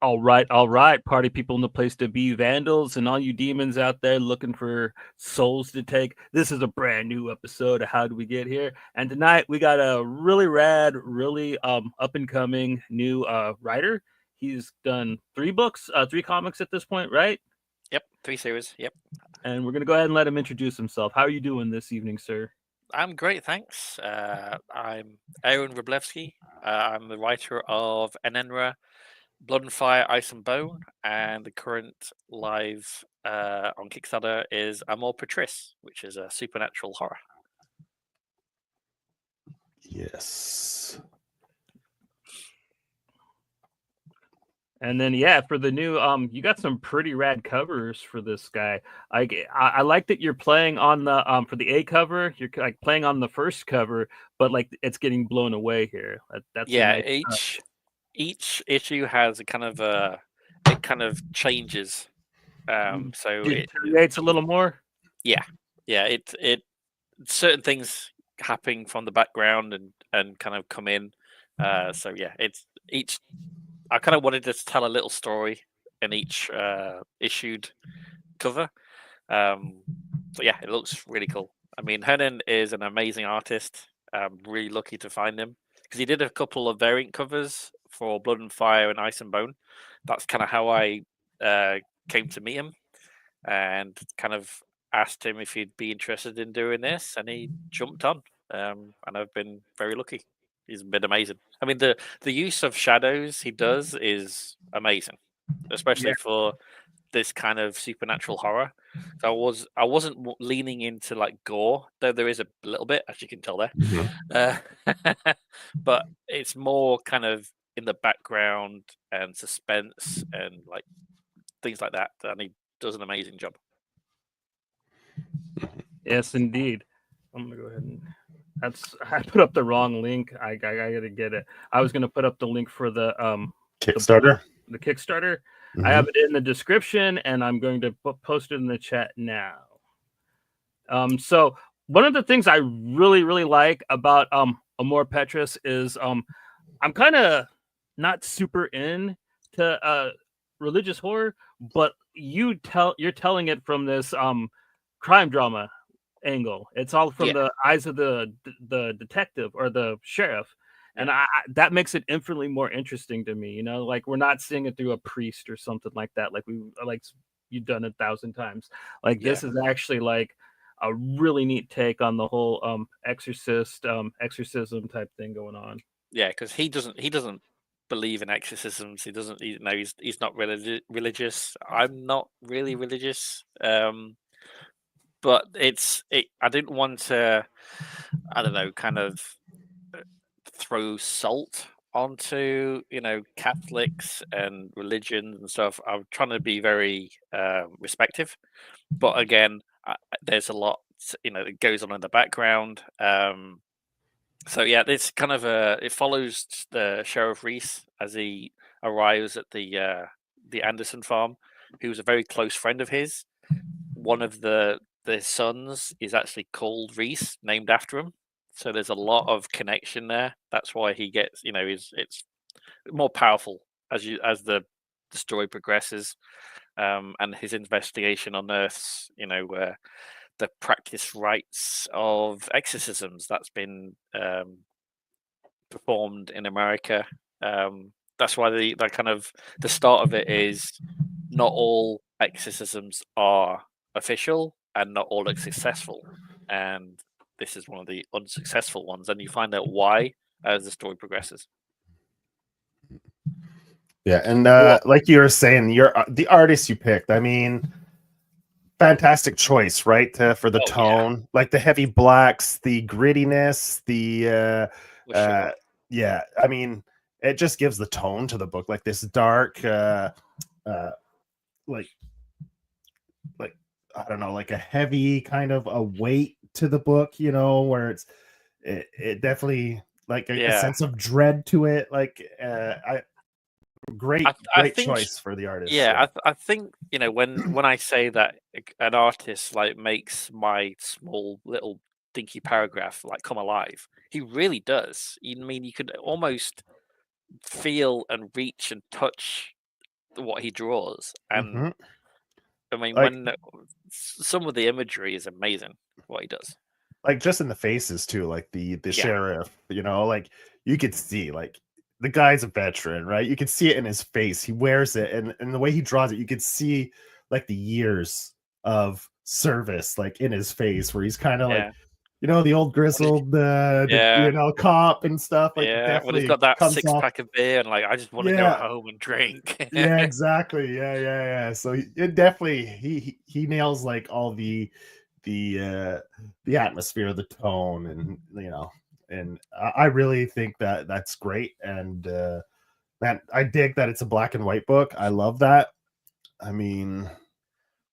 all right, party people in the place to be, vandals, and all you demons out there looking for souls to take. This is a brand new episode of How Do We Get Here? And tonight we got a really rad, really up and coming new writer. He's done three books, three comics at this point, right? Yep, 3 series. Yep. And we're gonna go ahead and let him introduce himself. How are you doing this evening, sir? I'm great, thanks. I'm Aaron Wroblewski. I'm the writer of Enenra, Blood and Fire, Ice and Bone, and the current live on Kickstarter is Amor Patris, which is a supernatural horror. Yes. And then yeah, for the new you got some pretty rad covers for this guy. I like that you're playing on the for the A cover, you're like playing on the first cover, but like it's getting blown away here. That's a Yeah, nice each issue has a kind of it kind of changes. So deteriorates a little more. yeah, it certain things happening from the background and kind of come in. So yeah, it's each. I kind of wanted to tell a little story in each issued cover. So yeah, it looks really cool. I mean, Hernan is an amazing artist. I'm really lucky to find him because he did a couple of variant covers for Blood and Fire and Ice and Bone. That's kind of how I came to meet him and kind of asked him if he'd be interested in doing this, and he jumped on. And I've been very lucky. He's been amazing. I mean, the use of shadows he does is amazing, especially Yeah. for this kind of supernatural horror. So I wasn't leaning into like gore, though there is a little bit, as you can tell there. But it's more kind of in the background and suspense and like things like that. And he does an amazing job. Yes, indeed. I'm gonna go ahead and that's I put up the wrong link. I gotta get it. I was gonna put up the link for Kickstarter. the Kickstarter. I Mhm. have it in the description, and I'm going to post it in the chat now. So one of the things I really like about Amor Petris is I'm kind of not in to religious horror, but you're telling it from this crime drama angle. It's all from Yeah, the eyes of the detective or the sheriff. And yeah, that makes it infinitely more interesting to me. You know, like we're not seeing it through a priest or something like that. Like you've done 1,000 times. Like yeah, this is actually like a really neat take on the whole exorcism type thing going on. yeah. Because he doesn't believe in exorcisms. He doesn't. He's not religious. I'm not really religious. But I didn't want to. I don't know, kind of throw salt onto Catholics and religions and stuff. I'm trying to be very respective, but again, there's a lot that goes on in the background. So yeah, it's kind of it follows the Sheriff Reese as he arrives at the Anderson farm, who's a very close friend of his. One of the sons is actually called Reese, named after him. So there's a lot of connection there. That's why he gets, it's more powerful as the story progresses, and his investigation unearths, the practice rites of exorcisms that's been performed in America. That's why the kind of the start of it is not all exorcisms are official and not all are successful, and this is one of the unsuccessful ones, and you find out why as the story progresses. Yeah, and Well, like you were saying, you're the artist you picked. I mean, fantastic choice, right? For the Oh yeah, tone, like the heavy blacks, the grittiness, the for uh, sure. yeah. I mean, it just gives the tone to the book, like this dark, uh, like like I don't know, like a heavy kind of a weight to the book, where it definitely like a Yeah, sense of dread to it. Like I I I great think choice for the artist. yeah, Yeah. I think when I say that an artist like makes my small little dinky paragraph like come alive, he really does. I mean, you could almost feel and reach and touch what he draws, and Mhm. I mean, Like when some of the imagery is amazing, what he does. like just in the faces too, like the Yeah, sheriff, like you could see like the guy's a veteran, right? You could see it in his face. He wears it, and the way he draws it, you could see like the years of service like in his face, where he's kind of like yeah, the old when he, grizzled yeah, cop and stuff. Like it yeah. When he's definitely got that comes off. six-pack of beer, and like, I just want to go Yeah, home and drink. yeah, exactly. Yeah. So it definitely he nails like all the the atmosphere, the tone, and and I really think that that's great. And man, I dig that it's a black and white book. I love that. I mean,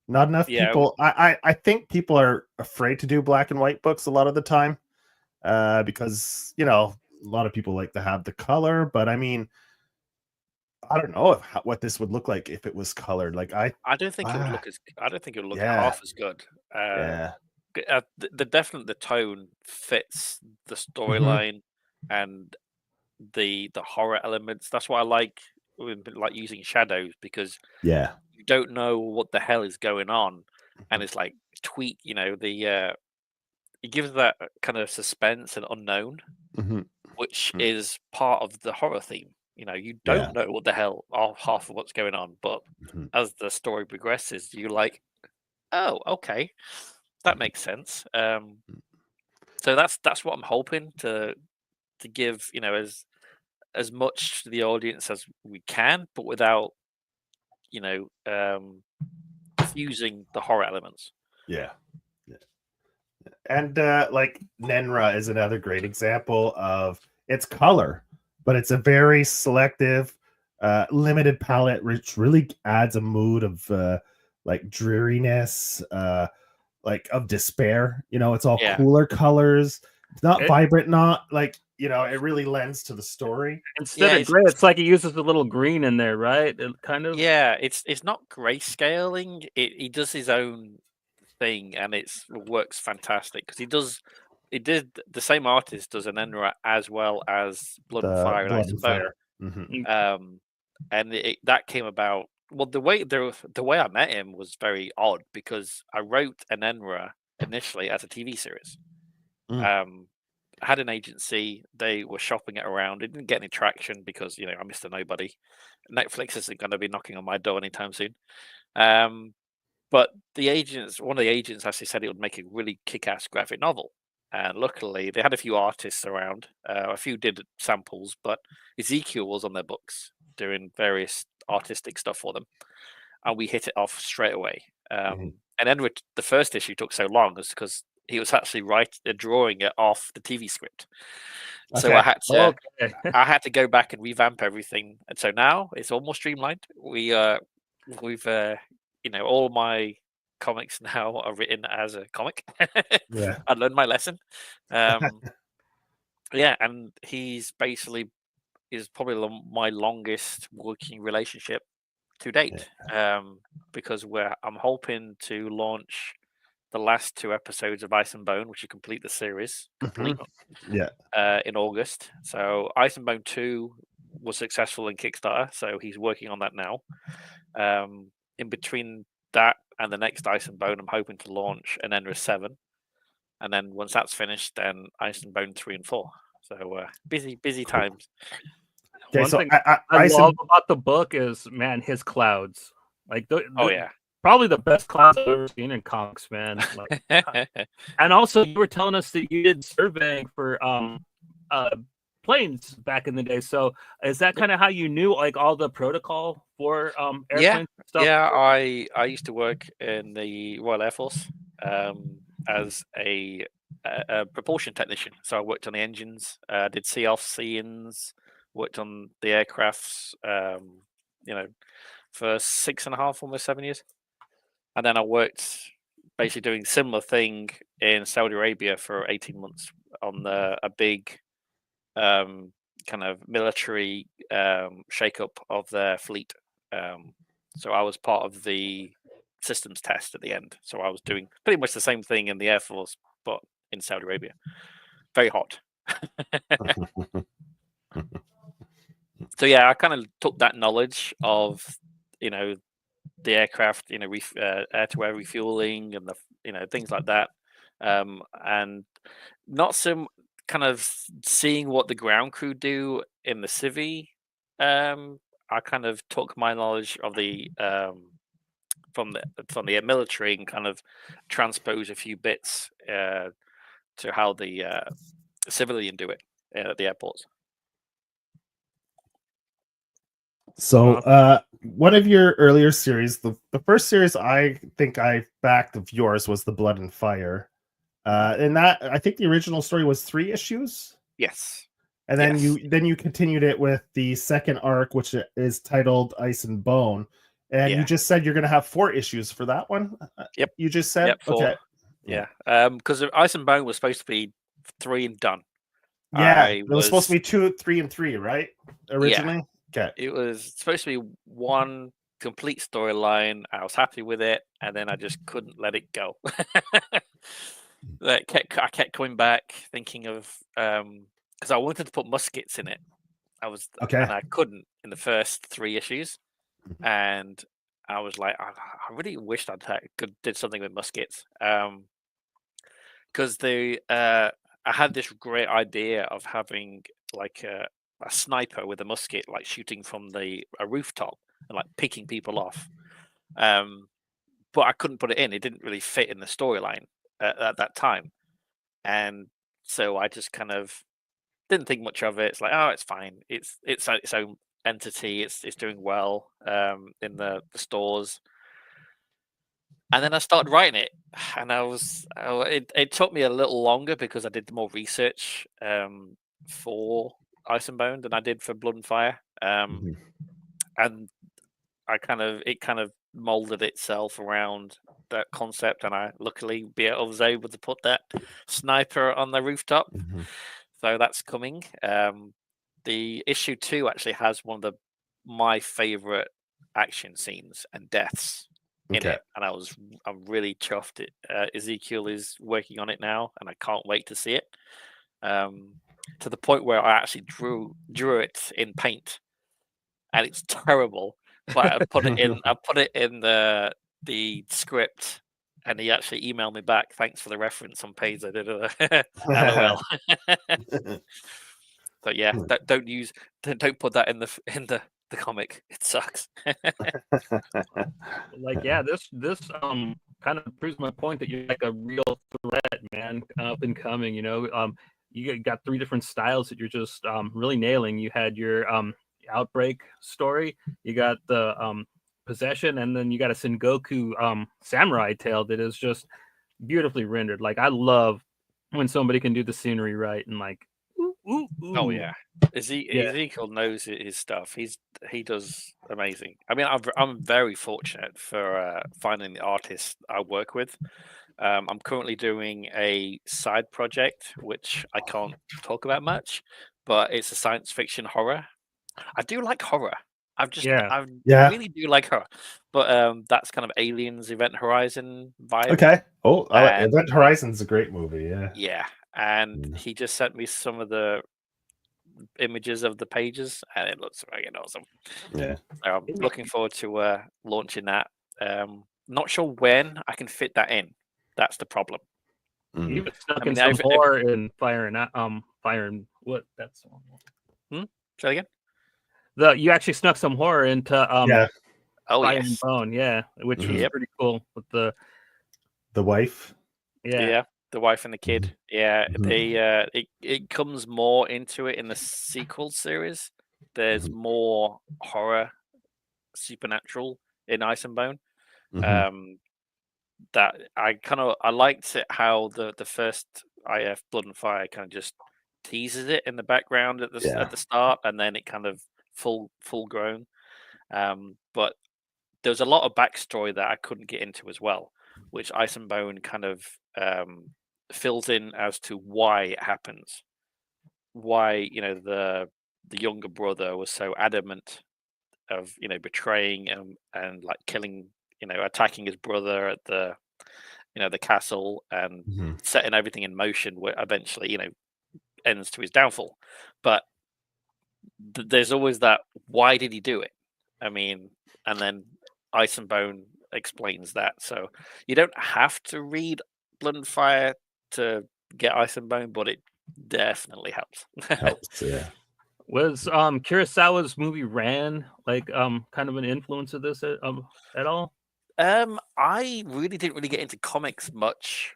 not enough Yeah, people. I think people are afraid to do black and white books a lot of the time, because a lot of people like to have the color. But I mean, I don't know what this would look like if it was colored. Like I don't think it would ah, look as. I don't think it would look yeah, half as good. yeah, The tone fits the hmm storyline and the horror elements. That's why I like using shadows, because yeah, you don't know what the hell is going on, and mhm, it's like tweak. It gives that kind of suspense and unknown, mhm, which mhm, is part of the horror theme. You yeah, don't know what the hell half of what's going on, but mhm, as the story progresses, you're like, oh, okay, that mhm, makes sense. So that's what I'm hoping to give, as much to the audience as we can, but without, you know, um, fusing the horror elements. yeah. And like Nenra is another great example of its color, but it's a very selective, limited palette, which really adds a mood of like dreariness, like of despair. It's all Yeah, cooler colors. It's not It, vibrant, not like it really lends to the story. instead yeah, of gray, it's like he uses a little green in there, right? It kind of. it's not grayscaling. He does his own thing, and it works fantastic because he did the same artist does an Enra as well as Blood and The Fire and blood Ice and and Bone. fire. Hmm. Um, and that came about. Well, the way I met him was very odd because I wrote an Enra initially as a TV series. Mm. Um, I had an agency. They were shopping it around. It didn't get any traction because I'm Mr. Nobody. Netflix isn't going to be knocking on my door anytime soon. Um, but one of the agents actually said it would make a really kick-ass graphic novel. And luckily, they had a few artists around. A few did samples, but Ezekiel was on their books doing various artistic stuff for them, and we hit it off straight away. Mhm. And then the first issue took so long is because he was actually drawing it off the TV script. So Okay. Okay. I had to go back and revamp everything, and so now it's all more streamlined. We've all my comics now are written as a comic. Yeah. I learned my lesson. Um, yeah, and he's basically is probably my longest working relationship to Yeah. date. Because I'm hoping to launch the last two episodes of Ice and Bone, which will complete the series complete Mhm. Yeah. in August. So Ice and Bone 2 was successful in Kickstarter, so he's working on that now. In between that and the next Ice and Bone, I'm hoping to launch an Enra 7. And then once that's finished, then Ice and Bone 3 and 4. So busy Cool. times. Okay. One So thing I I love said, about the book is, man, his clouds. Like Oh yeah. probably the best clouds I've ever seen in comics, man. Like, and also you were telling us that you did surveying for uh planes back in the day. So is that kind of how you knew like all the protocol for Yeah, airplanes and stuff? yeah. I used to work in the Royal Air Force as a propulsion technician. So I worked on the engines, did sea off scenes, worked on the aircrafts. For 6.5, almost 7 years, and then I worked basically doing similar thing in Saudi Arabia for 18 months on a big kind of military shakeup of their fleet. So I was part of the systems test at the end. So I was doing pretty much the same thing in the Air Force, but in Saudi Arabia. Very hot. So yeah, I kind of took that knowledge of the aircraft, air-to-air refueling and the things like that, and not some kind of seeing what the ground crew do in the civvy. I kind of took my knowledge of the from the military and kind of transpose a few bits to how the civilian do it at the airports. So one of your earlier series, the first series I think I backed of yours was The Blood and Fire. And that, I think the original story was 3 issues. Yes. And then Yes. you continued it with the second arc, which is titled Ice and Bone. And you just said you're going to have 4 issues for that one. Yep. You just said, Yep, 4. Okay. Yeah. Because Ice and Bone was supposed to be 3 and done. Yeah, it was supposed to be 2, 3, and 3, right? Originally. Yeah. Okay. It was supposed to be one complete storyline. I was happy with it, and then I just couldn't let it go. I kept coming back, thinking of because I wanted to put muskets in it. And I couldn't in the first 3 issues, and I was like, I really wished did something with muskets, because I had this great idea of having like a sniper with a musket, like shooting from a rooftop and like picking people off. But I couldn't put it in. It didn't really fit in the storyline at that time. And so I just kind of didn't think much of it. It's like, oh, it's fine. It's its own entity. It's doing well in the stores. And then I started writing it, and it took me a little longer because I did more research for Ice and Bone than I did for Blood and Fire. And it kind of molded itself around that concept, and I luckily was able to put that sniper on the rooftop. So that's coming. The issue 2 actually has one of my favorite action scenes and deaths in it, and I'm really chuffed. Ezekiel is working on it now, and I can't wait to see it. To the point where I actually drew it in paint, and it's terrible. But I put it in the script, and he actually emailed me back. Thanks for the reference on page. I did LOL. So yeah, don't put that in the comic. It sucks. Like, yeah, this kind of proves my point that you're like a real threat, man, up and coming. You got 3 different styles that you're just really nailing. You had your Outbreak story, you got the Possession, and then you got a Sengoku samurai tale that is just beautifully rendered. Like, I love when somebody can do the scenery right and like, ooh. Oh yeah, Ezekiel knows his stuff. He does amazing. I mean, I'm very fortunate for finding the artists I work with. I'm currently doing a side project which I can't talk about much, but it's a science fiction horror. I do like horror. I really do like horror, but that's kind of Aliens Event Horizon vibe. Okay. Oh, Event Horizon's a great movie. Yeah, and he just sent me some of the images of the pages, and it looks fucking awesome. Yeah, so I'm looking forward to launching that. Not sure when I can fit that in. That's the problem. You stuck in some horror and Fire and what? That's Say that again. You actually snuck some horror into Fire and Bone, which was pretty cool with the wife. Yeah, the wife and the kid. Yeah, it comes more into it in the sequel series. There's more horror, supernatural in Ice and Bone. That I liked it how the first IF Blood and Fire kind of just teases it in the background at the start, and then it kind of full grown. But there's a lot of backstory that I couldn't get into as well, which Ice and Bone kind of fills in as to why it happens. Why the younger brother was so adamant of betraying and like killing, attacking his brother at the the castle and setting everything in motion, where eventually ends to his downfall. But there's always that, why did he do it? I mean, and then Ice and Bone explains that. So you don't have to read Blood and Fire to get Ice and Bone, but it definitely helps. Helps, yeah. Was Kurosawa's movie Ran like kind of an influence of this at all? I really didn't really get into comics much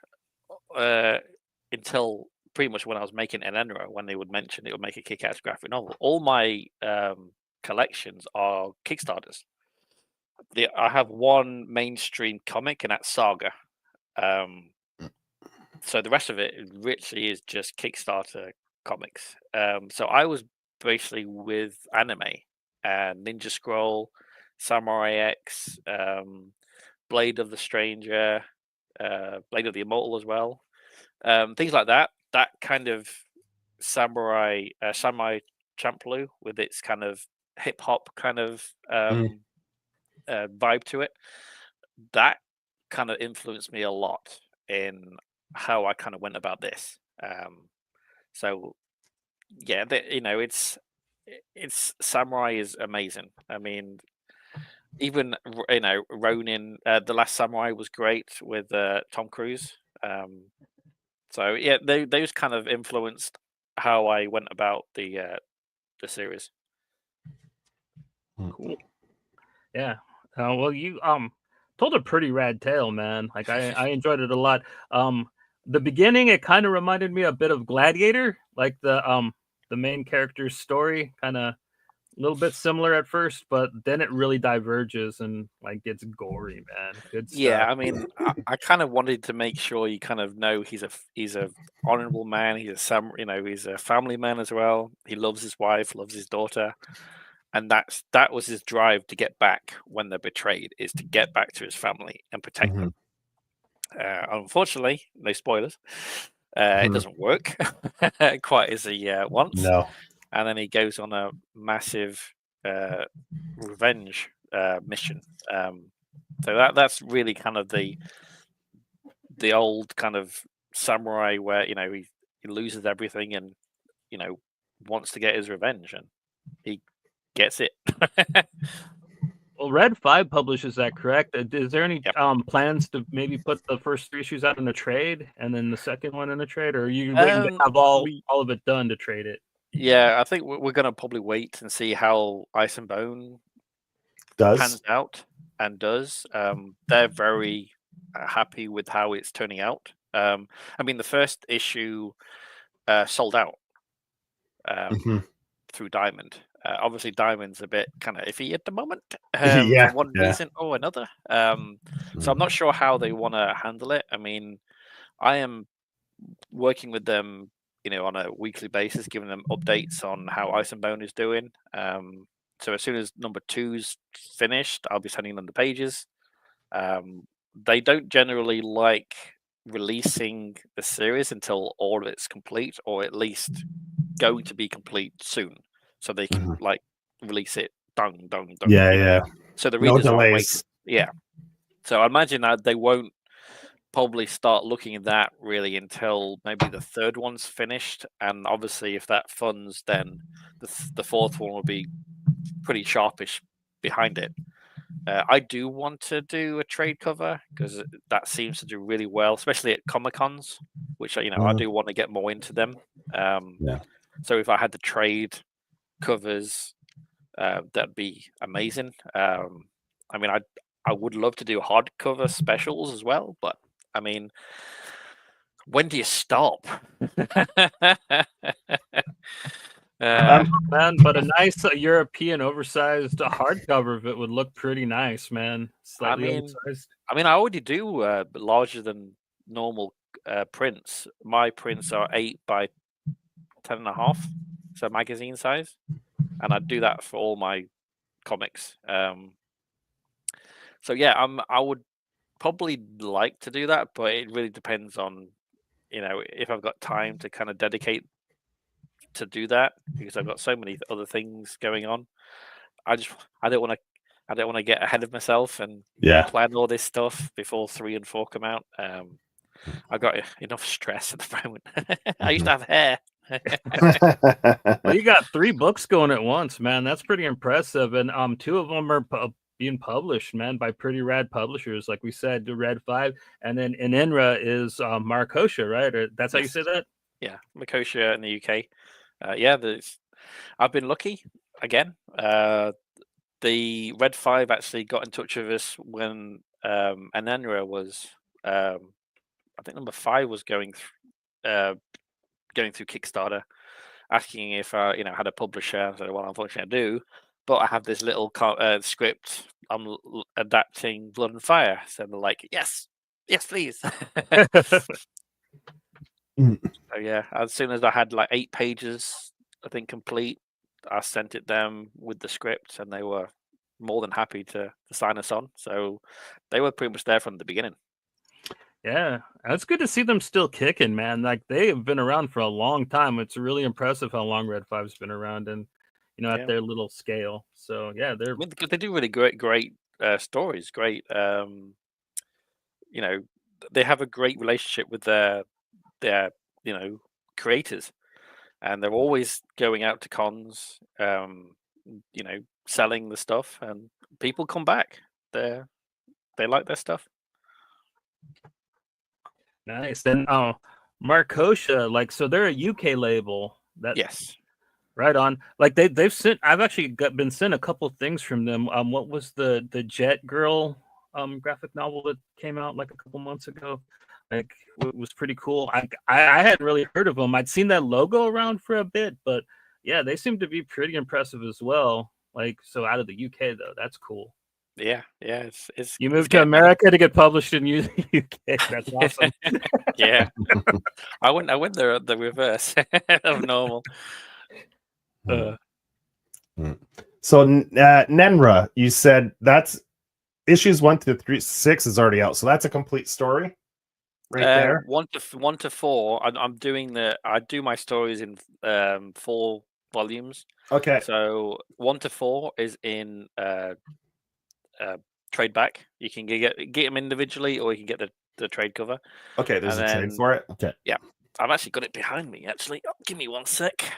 until pretty much when I was making Enenra, when they would mention it would make a kick-ass graphic novel. All my collections are Kickstarters. I have one mainstream comic, and that's Saga. So the rest of it literally is just Kickstarter comics. So I was basically with anime and Ninja Scroll, Samurai X, Blade of the Stranger, Blade of the Immortal as well. Things like that. That kind of samurai Champloo with its kind of hip hop kind of vibe to it. That kind of influenced me a lot in how I kind of went about this. So yeah, it's samurai is amazing. I mean, even Ronin, The Last Samurai was great with Tom Cruise. So yeah, those kind of influenced how I went about the series. Cool. Yeah. Well, you told a pretty rad tale, man. Like I enjoyed it a lot. The beginning, it kind of reminded me a bit of Gladiator, like the main character's story, kind of a little bit similar at first, but then it really diverges and like gets gory, man. Good stuff. Yeah, I mean, I kind of wanted to make sure you kind of know he's a honorable man. He's he's a family man as well. He loves his wife, loves his daughter, and that was his drive to get back when they're betrayed, is to get back to his family and protect them. Unfortunately, no spoilers. It doesn't work quite as he wants. No. And then he goes on a massive revenge mission. So that's really kind of the old kind of samurai where he loses everything and wants to get his revenge, and he gets it. Well, Red 5 publishes that, correct? Is there any plans to maybe put the first 3 issues out in a trade and then the second one in a trade, or are you waiting to have all of it done to trade it? Yeah, I think we're going to probably wait and see how Ice and Bone pans out and does. They're very happy with how it's turning out. I mean, the first issue sold out through Diamond. Obviously, Diamond's a bit kind of iffy at the moment for one reason or another. So I'm not sure how they want to handle it. I mean, I am working with them, on a weekly basis, giving them updates on how Ice and Bone is doing. So as soon as number 2's finished, I'll be sending them the pages. They don't generally like releasing the series until all of it's complete, or at least going to be complete soon, so they can like release it. Dong. Yeah. So the readers aren't waiting. Yeah. So I imagine that they won't probably start looking at that really until maybe the 3rd one's finished, and obviously if that funds, then the 4th one will be pretty sharpish behind it. I do want to do a trade cover because that seems to do really well, especially at Comic-Cons, which I do want to get more into them. So if I had the trade covers, that'd be amazing. I mean, I would love to do hardcover specials as well, but I mean, when do you stop? Man, but a nice European oversized hardcover of it would look pretty nice, man. Slightly oversized. I mean, I already do larger than normal prints. My prints are 8 by 10.5, so magazine size, and I do that for all my comics. So yeah, I would probably like to do that, but it really depends on if I've got time to kind of dedicate to do that, because I've got so many other things going on. I don't want to get ahead of myself and plan all this stuff before 3 and 4 come out. I've got enough stress at the moment. I used to have hair. Well, you got 3 books going at once, man. That's pretty impressive. And 2 of them are being published, man, by pretty rad publishers. Like we said, the Red 5, and then Inenra is Markosha, right? Or that's how you say that? Yeah, Makosha in the UK. Yeah, I've been lucky again. The Red 5 actually got in touch with us when Ananra was, I think number 5 was going through Kickstarter, asking if I, had a publisher. So, well, unfortunately, I do, but I have this little script. I'm adapting Blood and Fire, so they're like, yes, please. So yeah, as soon as I had like 8 pages, I think complete, I sent it them with the script, and they were more than happy to sign us on. So they were pretty much there from the beginning. Yeah, it's good to see them still kicking, man. Like they have been around for a long time. It's really impressive how long Red 5's been around, and at their little scale. So yeah, they're. I mean, they do really great stories. Great, they have a great relationship with their creators, and they're always going out to cons, selling the stuff, and people come back. They like their stuff. Nice. Then Markosha, like, so they're a UK label. Yes. Right on. Like they've sent. I've actually been sent a couple things from them. What was the Jet Girl graphic novel that came out like a couple months ago? Like it was pretty cool. I hadn't really heard of them. I'd seen that logo around for a bit, but yeah, they seem to be pretty impressive as well. Like, so out of the UK though, that's cool. Yeah. It's you moved to America to get published in UK. That's awesome. Yeah. I went the reverse of normal. So Nenra, you said that's issues 1 to 6 is already out, so that's a complete story right there. 1 to 4. I do my stories in 4 volumes. Okay. So 1 to 4 is in trade back. You can get them individually, or you can get the trade cover. Okay, there's a trade for it. Okay. Yeah, I've actually got it behind me. Actually, give me 1 sec.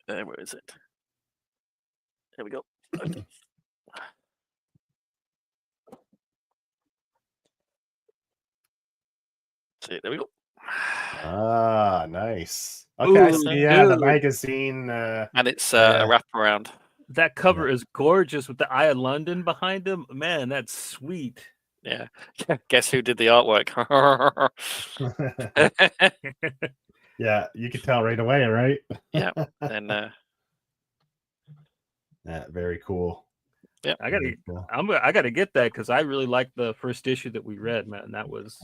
Where is it? There we go. Okay. See, there we go. Ah, nice. Okay, Ooh, so yeah, the magazine. And it's a wraparound. That cover is gorgeous with the Eye of London behind him. Man, that's sweet. Yeah. Guess who did the artwork? Yeah, you could tell right away, right? Yeah. And yeah, very cool. Yeah, I gotta get that because I really liked the first issue that we read, man. That was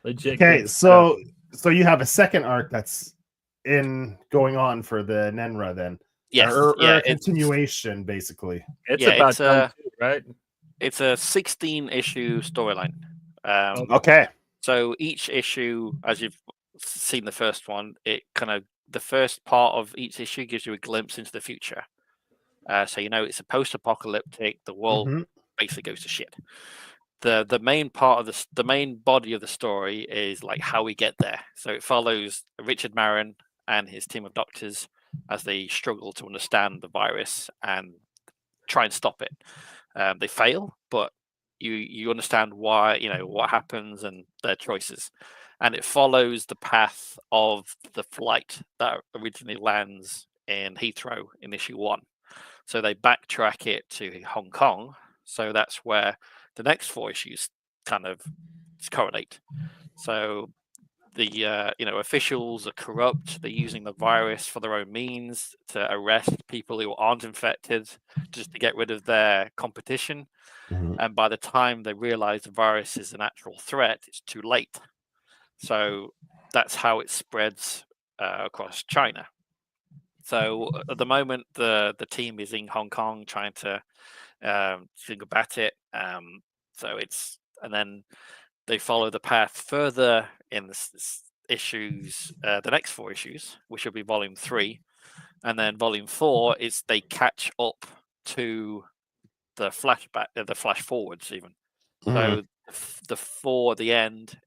legit. Okay, so you have a second arc that's going on for the Nenra then. Yes, or a continuation, basically. It's about done too, right? It's a 16-issue storyline. Okay. So each issue, as you've seen the first one, it kind of the first part of each issue gives you a glimpse into the future. So it's a post-apocalyptic. The world basically goes to shit. The main part of the main body of the story is like how we get there. So it follows Richard Marin and his team of doctors as they struggle to understand the virus and try and stop it. They fail, but you understand why, what happens and their choices. And it follows the path of the flight that originally lands in Heathrow in issue 1. So they backtrack it to Hong Kong. So that's where the next 4 issues kind of correlate. So the officials are corrupt. They're using the virus for their own means to arrest people who aren't infected, just to get rid of their competition. And by the time they realize the virus is an actual threat, it's too late. So that's how it spreads across China. So at the moment, the team is in Hong Kong trying to combat it. And then they follow the path further in the issues, the next 4 issues, which will be volume 3, and then volume 4 is they catch up to the flashback, the flash forwards even. So the 4 at the end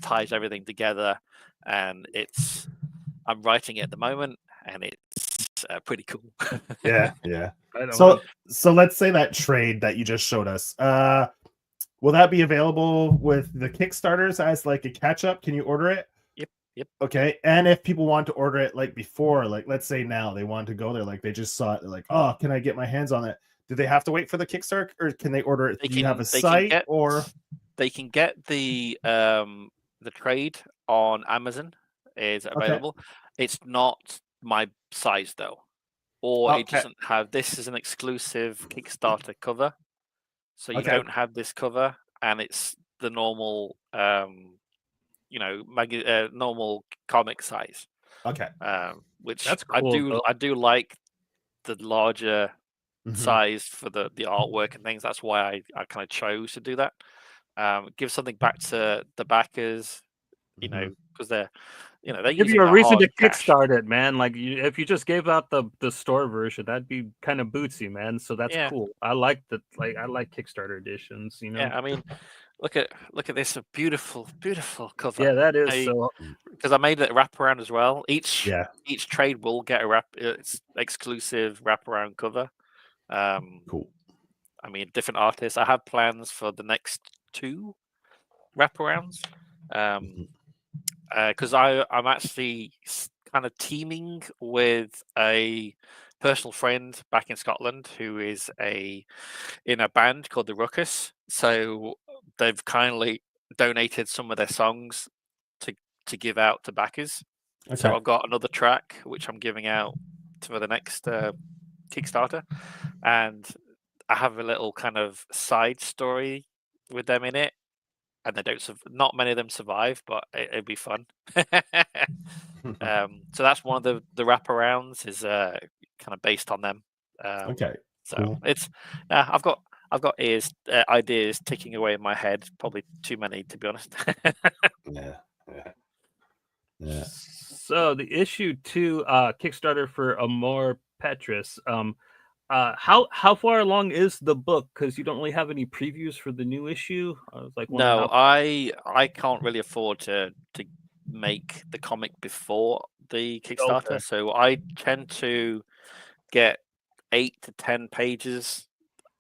ties everything together, and I'm writing it at the moment, and it's pretty cool. Yeah. Right So on. let's say that trade that you just showed us. Will that be available with the Kickstarters as like a catch up? Can you order it? Yep. Okay. And if people want to order it like before, like let's say now they want to go there, like they just saw it, they're like, oh, can I get my hands on it? Do they have to wait for the Kickstarter, or can they order it? Do you have a site or? They can get the trade on Amazon is available. It's not my size though, or it Okay. doesn't have. This is an exclusive Kickstarter cover, so you Okay. don't have this cover, and it's the normal, normal comic size. Okay. Which That's cool. I do like the larger Mhm. size for the artwork and things. That's why I kind of chose to do that. Give something back to the backers, Mhm. because they're they're Give using you a their reason to hard cash. kickstart it, man. Like if you just gave out the store version, that'd be kind of bootsy, man. So that's Yeah, cool. I like I like Kickstarter editions. yeah. I mean, look at this beautiful cover. Yeah, that is so. Because I made it wraparound as well. Yeah. Each trade will get its exclusive wraparound cover. Cool. I mean, different artists. I have plans for the next 2 wraparounds. Because I'm actually kind of teaming with a personal friend back in Scotland who is in a band called the Ruckus. So they've kindly donated some of their songs to give out to backers. Okay. So I've got another track which I'm giving out for the next Kickstarter, and I have a little kind of side story with them in it, and they don't. Not many of them survive, but it'd be fun. So that's one of the wraparounds is kind of based on them. Okay. So Cool. it's I've got ideas ticking away in my head. Probably too many, to be honest. Yeah. So the issue 2 Kickstarter for Amor Patris. How far along is the book? Because you don't really have any previews for the new issue. I was like, No, I can't really afford to make the comic before the Kickstarter, Okay. so I tend to get 8 to 10 pages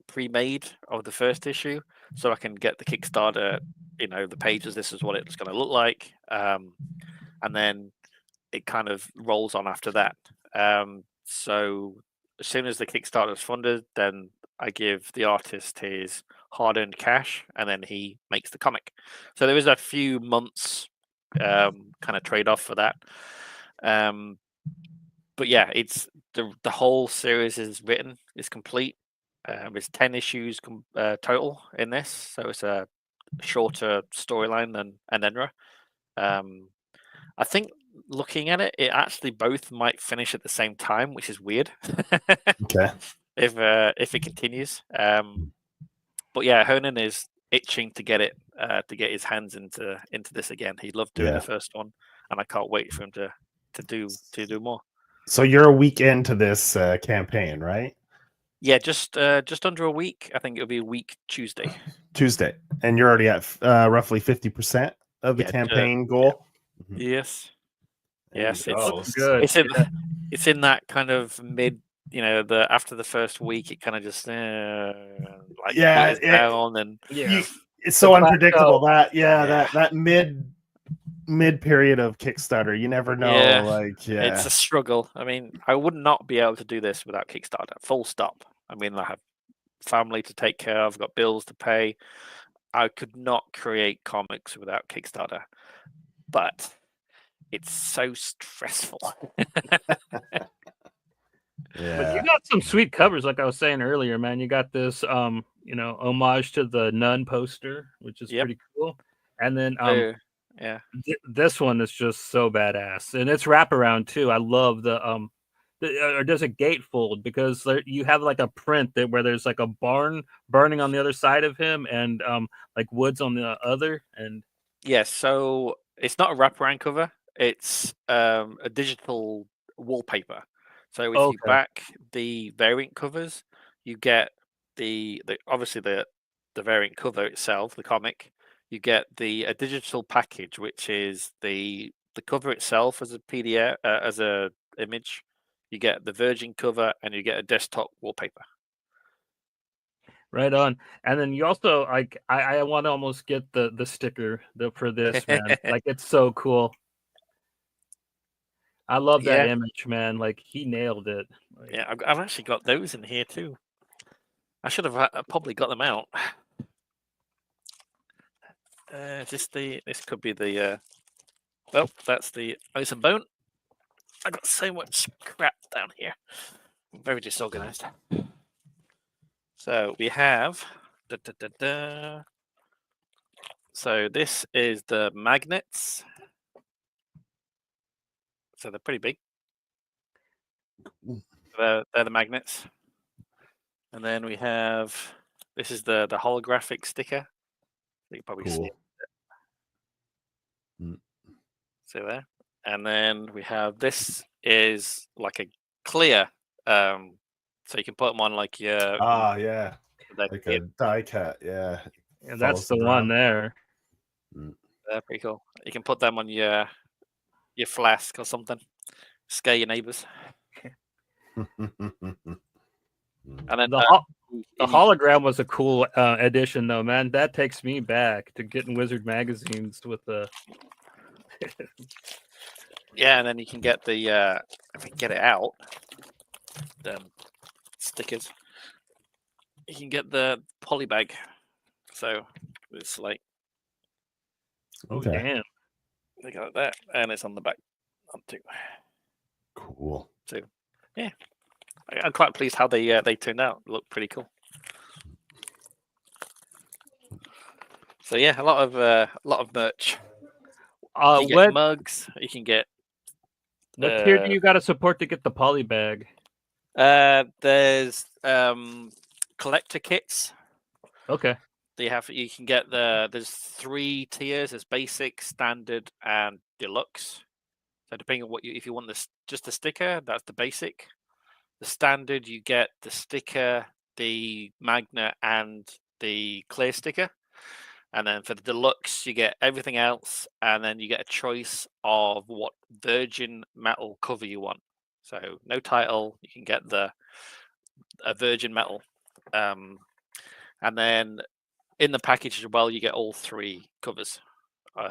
pre-made of the first issue, so I can get the Kickstarter. The pages. This is what it's going to look like, and then it kind of rolls on after that. So as soon as the Kickstarter is funded, then I give the artist his hard-earned cash, and then he makes the comic. So there is a few months kind of trade-off for that. But yeah, it's the whole series is written, is complete. There's 10 issues total in this, so it's a shorter storyline than Enra. I think looking at it, it actually both might finish at the same time, which is weird. Okay. If it continues. But yeah, Hernan is itching to get it to get his hands into this again. He loved doing the first one, and I can't wait for him to do more. So you're a week into this campaign, right? Yeah, just under a week. I think it'll be a week Tuesday. And you're already at roughly 50% of the campaign goal. Yes. Yes, it's good. It's in that kind of mid. After the first week, it kind of just down, and it's so unpredictable. That mid period of Kickstarter, you never know. It's a struggle. I mean, I would not be able to do this without Kickstarter. Full stop. I mean, I have family to take care of, I've got bills to pay. I could not create comics without Kickstarter, but it's so stressful. But you got some sweet covers, like I was saying earlier, man. You got this homage to the Nun poster, which is pretty cool. And then this one is just so badass, and it's wraparound too. I love or does a gatefold, because you have like a print where there's like a barn burning on the other side of him, and like woods on the other. And yes, so it's not a wraparound cover; it's a digital wallpaper. So if you back the variant covers, you get the obviously the variant cover itself, the comic, you get a digital package, which is the cover itself as a PDF, as a image. You get the Virgin cover, and you get a desktop wallpaper. Right on. And then you also like I want to almost get the sticker for this, man. Like it's so cool. I love that image, man. Like he nailed it. Like, yeah, I've actually got those in here too. I should have probably got them out. This could be the. Well, that's the Ocean Bone. I got so much crap down here. I'm very disorganized. So we have. So this is the magnets. So they're pretty big. They're the magnets. And then we have. This is the holographic sticker. You can probably see it. See there. And then we have this is like a clear, so you can put them on like your like a die cut, and that's the one there. They're pretty cool. You can put them on your flask or something, scare your neighbors. And then the hologram was a cool addition, though, man. That takes me back to getting Wizard magazines with the. Yeah, and then you can get the if we can get it out, the stickers. You can get the polybag, so it's like damn, they got that, and it's on the back too. Cool. So yeah, I'm quite pleased how they turned out. Look pretty cool. So yeah, a lot of merch. You get mugs. You can get. What tier do you got to support to get the poly bag? There's collector kits. Okay. You can get there's 3 tiers. There's basic, standard, and deluxe. So depending on if you want just the sticker, that's the basic. The standard, you get the sticker, the magnet, and the clear sticker. And then for the deluxe, you get everything else, and then you get a choice of what virgin metal cover you want. So no title, you can get a virgin metal, and then in the package as well, you get all 3 covers,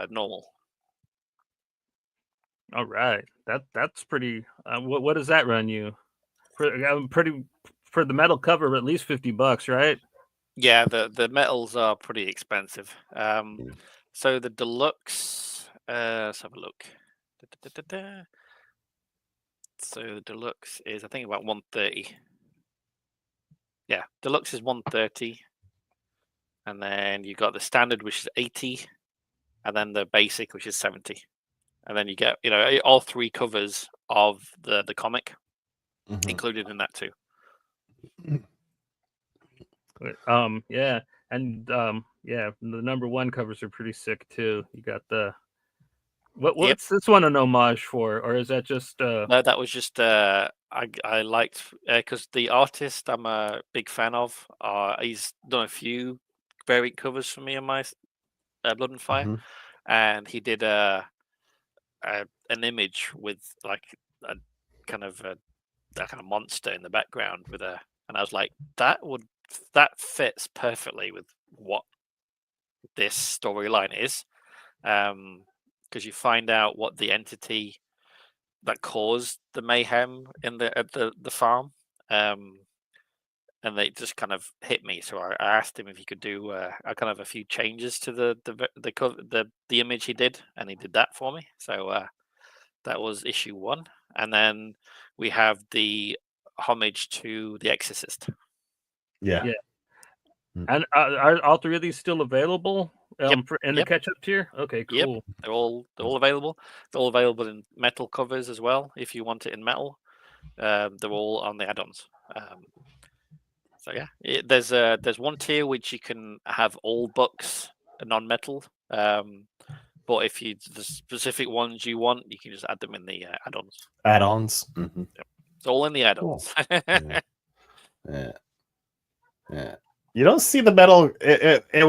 normal. All right, that's pretty. What does that run you? For the metal cover, at least $50, right? Yeah, the metals are pretty expensive. So the deluxe, let's have a look. So the deluxe is, I think, about 130. Yeah, deluxe is 130, and then you got the standard, which is 80, and then the basic, which is 70, and then you get all 3 covers of the comic included in that too. Yeah, and the number 1 covers are pretty sick too. You got the what's this one an homage for, or is that just No, that was just I liked because the artist I'm a big fan of. He's done a few variant covers for me on my Blood and Fire, and he did an image with like a kind of monster in the background and I was like, that fits perfectly with what this storyline is, because you find out what the entity that caused the mayhem at the farm, and they just kind of hit me. So I asked him if he could do a few changes to the image he did, and he did that for me. So that was issue 1, and then we have the homage to The Exorcist. Yeah. And are all 3 of these still available in the catch-up tier? Okay, cool. Yep. They're all available. They're all available in metal covers as well. If you want it in metal, they're all on the add-ons. So yeah, there's 1 tier which you can have all books non-metal. But if the specific ones you want, you can just add them in the add-ons. Add-ons. Yep. It's all in the add-ons. Cool. Yeah. You don't see the metal. It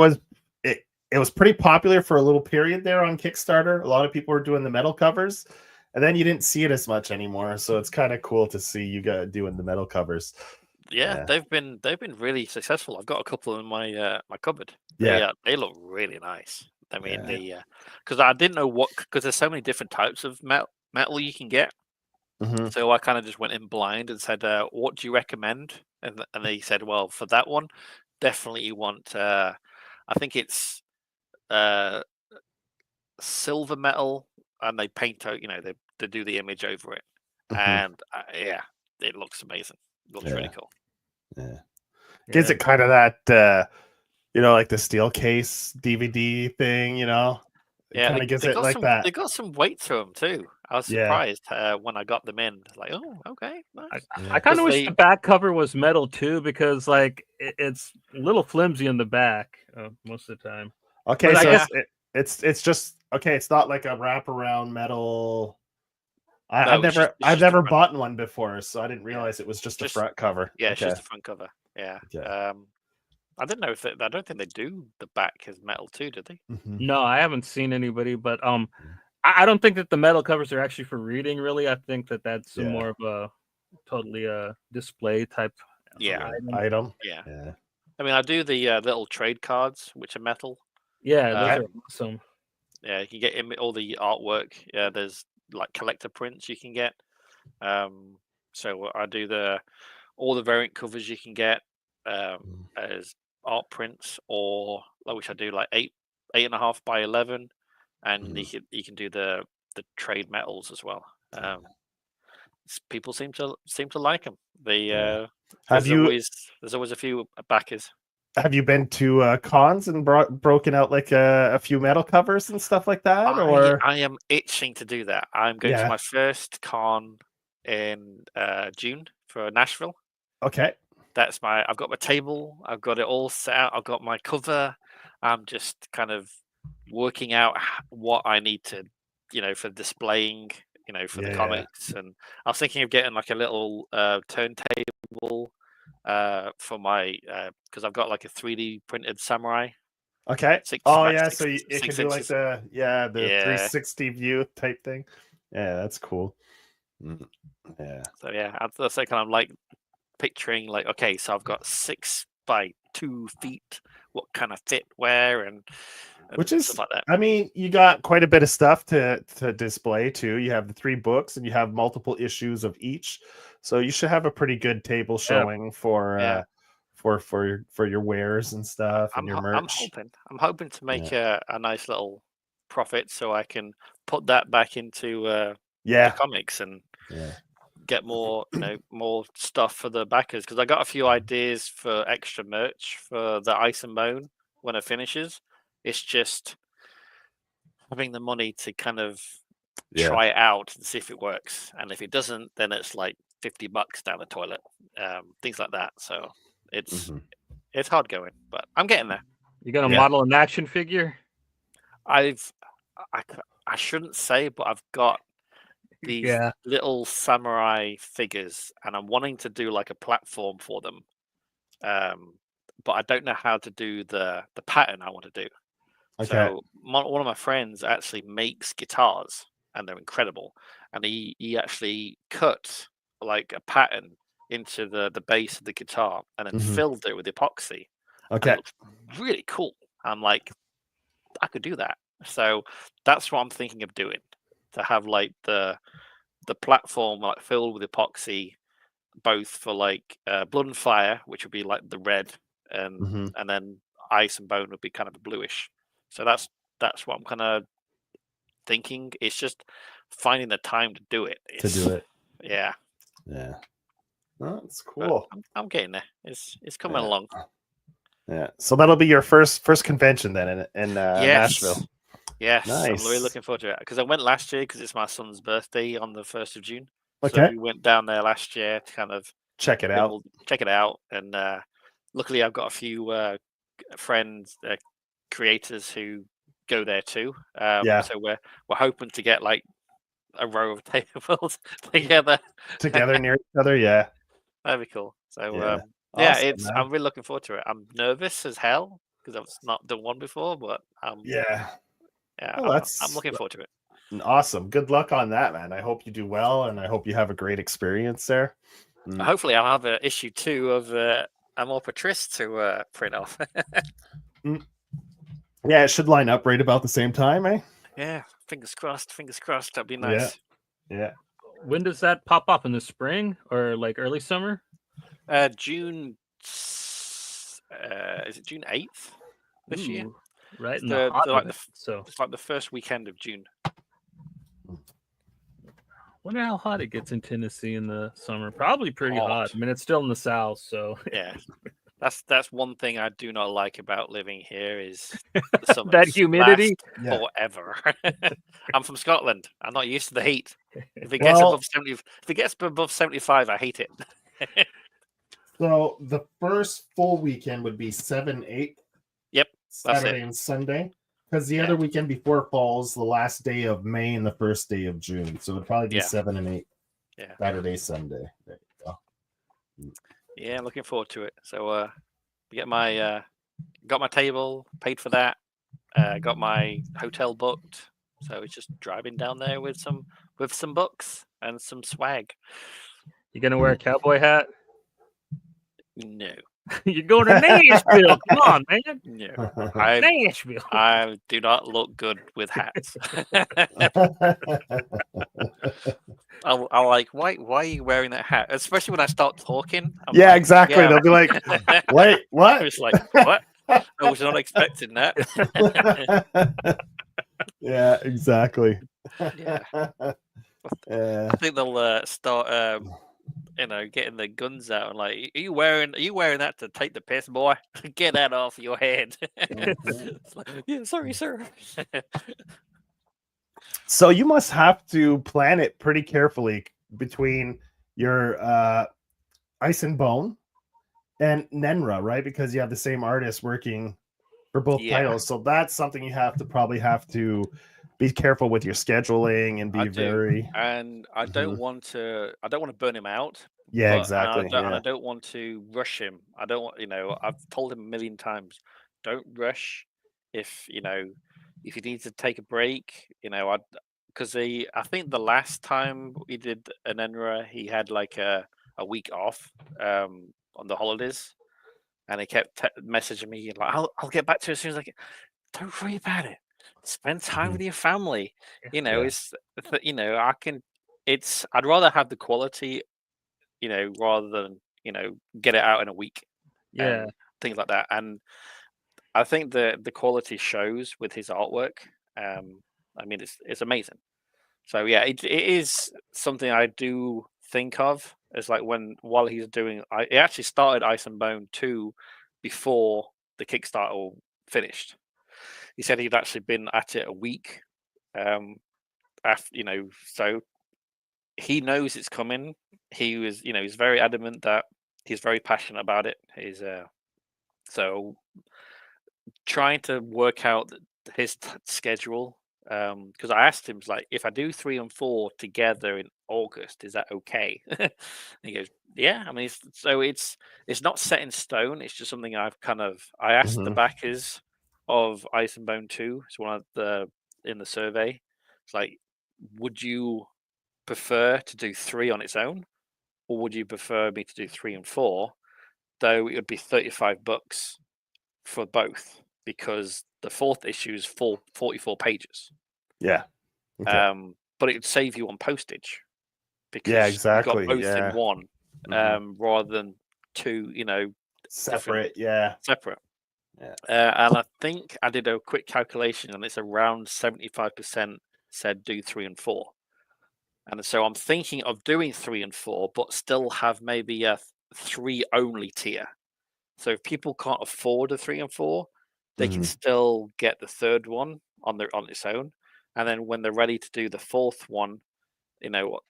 was pretty popular for a little period there on Kickstarter. A lot of people were doing the metal covers, and then you didn't see it as much anymore. So it's kind of cool to see you guys doing the metal covers. Yeah, they've been really successful. I've got a couple in my my cupboard. Yeah. They look really nice. I mean, Yeah. because I didn't know because there's so many different types of metal you can get. Mhm. So I kind of just went in blind and said, "What do you recommend?" And they said, "Well, for that one, definitely you want. I think it's silver metal, and they paint out. They do the image over it, Mhm. and yeah, it looks amazing. It looks really cool. Yeah. Gives it kind of that, like the steel case DVD thing, It Yeah, kind of gives it like that. They got some weight to them too. I was Yeah. surprised when I got them in. Like, oh, okay, nice. I kind of wish the back cover was metal too, because like it's a little flimsy in the back most of the time. Okay, But I so guess it's just okay. It's not like a wraparound metal. No, I've it's never just the front. bought one before, so I didn't realize it was just the front cover. Yeah, it's Okay. just the front cover. Yeah. Okay. I didn't know I don't think they do the back as metal too, did they? Mhm. No, I haven't seen anybody, but I don't think that the metal covers are actually for reading. Really, I think that that's more of a totally display type. Item. Yeah. Yeah. I mean, I do the little trade cards, which are metal. Yeah, those are awesome. Yeah, you can get all the artwork. Yeah, there's like collector prints you can get. So I do all the variant covers you can get as art prints, or which I do like 8.5 by 11, and you can do the trade metals as well. People seem to like them. There's always a few backers. Have you been to cons and broken out like a few metal covers and stuff like that? Or I am itching to do that. I'm going to my first con in June for Nashville. Okay. I've got my table. I've got it all set out. I've got my cover. I'm just kind of working out what I need to, for displaying, for the comics. And I was thinking of getting like a little turntable for my because I've got like a 3D printed samurai. Okay. So it can do like the 360 view type thing. Yeah, that's cool. Yeah. So yeah, that's like kind of like picturing like, okay, so I've got 6 by 2 feet. What kind of fit where and which is stuff like that. I mean, you got quite a bit of stuff to display too. You have the 3 books and you have multiple issues of each, so you should have a pretty good table showing for your wares and stuff and your merch. I'm hoping to make a nice little profit so I can put that back into the comics and get more more stuff for the backers, because I got a few ideas for extra merch for the Ice and Bone when it finishes. It's just having the money to kind of try it out and see if it works, and if it doesn't, then it's like $50 down the toilet, things like that. So it's hard going, but I'm getting there. You got a model and action figure? I shouldn't say, but I've got these little samurai figures, and I'm wanting to do like a platform for them, but I don't know how to do the pattern I want to do. Okay. So one of my friends actually makes guitars, and they're incredible, and he actually cut like a pattern into the base of the guitar and then filled it with epoxy. Okay. It looks really cool. I'm like, I could do that. So that's what I'm thinking of doing, to have like the platform like filled with epoxy, both for like Blood and Fire, which would be like the red, and then Ice and Bone would be kind of a bluish. So that's what I'm kind of thinking. It's just finding the time to do it. Yeah. Yeah. Oh, that's cool. I'm getting there. It's coming along. Yeah. So that'll be your first convention then in Nashville. Yes. Nice. I'm really looking forward to it, because I went last year because it's my son's birthday on the 1st of June. Okay. So we went down there last year to kind of check it out. And luckily I've got a few friends, creators who go there too. So we're hoping to get like a row of tables together near each other. Yeah, that'd be cool. So Yeah, Awesome, man. I'm really looking forward to it. I'm nervous as hell because I've not done one before, but Yeah. yeah, Well, I'm looking forward to it. awesome. Good luck on that, man. I hope you do well, and I hope you have a great experience there. Hopefully, I'll have issue 2 of Amor Patris to print off. Yeah, it should line up right about the same time, eh? Yeah, fingers crossed. Fingers crossed. That'd be nice. Yeah. When does that pop up, in the spring or like early summer? June. Is it June 8th this year? Right in The, the hot the, like of it. the, So It's like the first weekend of June. wonder how hot it gets in Tennessee in the summer. Probably pretty hot. Hot. I mean, it's still in the South, so Yeah, that's one thing I do not like about living here is the summers that humidity. last forever. I'm from Scotland. I'm not used to the heat. If it gets above 75, I hate it. So the first full weekend would be 7, 8. Yep, that's Saturday it. and Sunday. Because the other weekend before falls the last day of May and the first day of June. So it'd probably be 7 and 8. Yeah. Saturday, Sunday. There you go. Yeah, looking forward to it. So got my table, paid for that, got my hotel booked. So it's just driving down there with some books and some swag. You gonna wear a cowboy hat? No. You're going to Nashville. Come on, man. No. Nashville. I do not look good with hats. I'm like, why are you wearing that hat? Especially when I start talking. Yeah, like, exactly. Yeah. They'll be like, wait, what? I was like, what? I was not expecting that. Yeah, exactly. Yeah. I think they'll start getting their guns out and like, are you wearing that to take the piss, boy? Get that off your head. Like, yeah, sorry, sir. So you must have to plan it pretty carefully between your Ice and Bone and Nenra, right? Because you have the same artist working for both titles. So that's something you have to be careful with your scheduling and be very. And I don't want to burn him out. Yeah, exactly. And I don't want to rush him. I don't want, I've told him a million times, don't rush. If you need to take a break, because I think the last time we did an Enra, he had like a week off on the holidays, and he kept messaging me like, I'll get back to you as soon as I can. Don't worry about it. Spend time with your family. I'd rather have the quality, rather than get it out in a week. Yeah, things like that. And I think the quality shows with his artwork. I mean, it's amazing. So yeah, it is something I do think of as like while he's doing. He actually started Ice and Bone 2 before the Kickstarter finished. He said he'd actually been at it a week. After so he knows it's coming. He was, he's very adamant that he's very passionate about it. He's so trying to work out his schedule. Because I asked him, like, if I do 3 and 4 together in August, is that okay? And he goes, yeah. I mean, it's not set in stone. It's just something I asked the backers of Ice and Bone 2. It's one of in the survey. It's like, would you prefer to do 3 on its own, or would you prefer me to do 3 and 4? Though it would be $35 for both, because the 4th issue is 44 pages. Yeah. Okay. But it would save you on postage, because exactly. You got both in one, rather than 2, separate. Yeah. Separate. Yeah. And I think I did a quick calculation, and it's around 75% said do 3 and 4. And so I'm thinking of doing 3 and 4, but still have maybe a 3 only tier. So if people can't afford a 3 and 4, they can still get the 3rd one on its own. And then when they're ready to do the 4th one,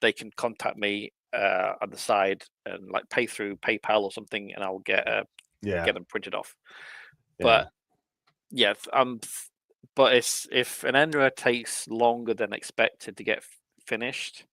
they can contact me on the side and like pay through PayPal or something, and I'll get them printed off. Yeah. But if an Enra takes longer than expected to get finished,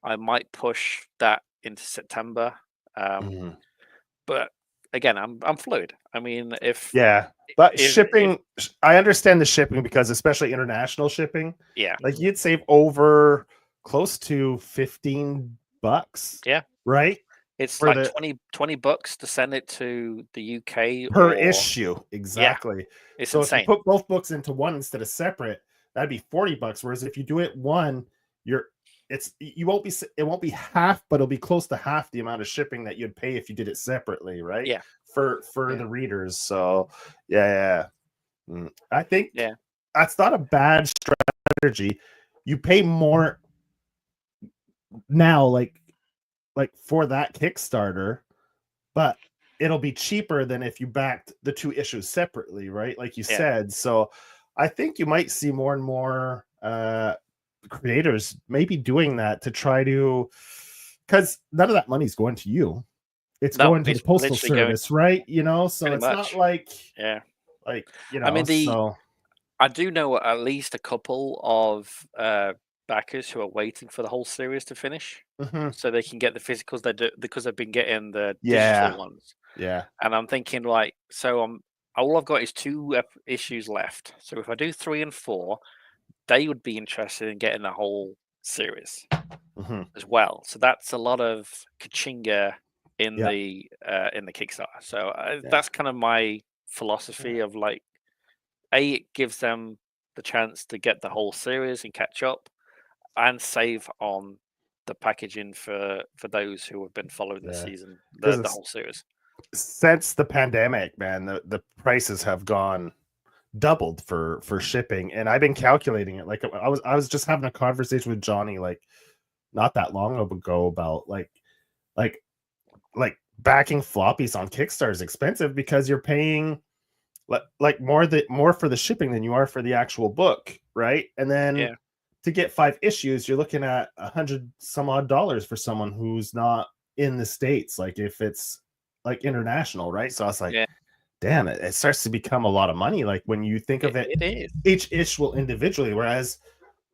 I might push that into September. But again, I'm fluid. I mean, Yeah, but if shipping, I understand the shipping because especially international shipping, yeah, like you'd save over close to $15, yeah, right? it's For like the $20 to send it to the UK per or issue, yeah, exactly. it's So if you insane. put both books into one instead of separate, that'd be $40. Whereas if you do it one, you won't be it won't be half, but it'll be close to half the amount of shipping that you'd pay if you did it separately, right? Yeah, For yeah, the readers. So yeah. I think yeah, that's not a bad strategy. You pay more now, like for that Kickstarter, but it'll be cheaper than if you backed the two issues separately, right? Like you yeah. said. So I think you might see more and more creators maybe doing that to try to, because none of that money's going to you. It's No, going to the it's postal literally going service, right? You know, so pretty it's not much. like Yeah, I mean so I do know at least a couple of backers who are waiting for the whole series to finish, mhm. so they can get the physicals they do because they've been getting the Yeah, digital ones. yeah, And I'm thinking like, so all I've got is two issues left. So if I do 3 and 4, they would be interested in getting the whole series mhm, as well. So that's a lot of kachinga yeah, in the Kickstarter. So yeah, that's kind of my yeah, philosophy of like, A, it gives them the chance to get the whole series and catch up, and save on the packaging for those who have been following the yeah. season, Because the it's whole series. since the pandemic, man, the prices have gone doubled for shipping, and I've been calculating it. Like I was just having a conversation with Johnny like not that long ago about like backing floppies on Kickstarter is expensive because you're paying like more for the shipping than you are for the actual book, right? And then Yeah, to get 5 issues, you're looking at $100 for someone who's not in the States, like if it's like international, right? So I was like, yeah, damn it, it starts to become a lot of money. Like when you think of it, it is. each issue individually. Whereas,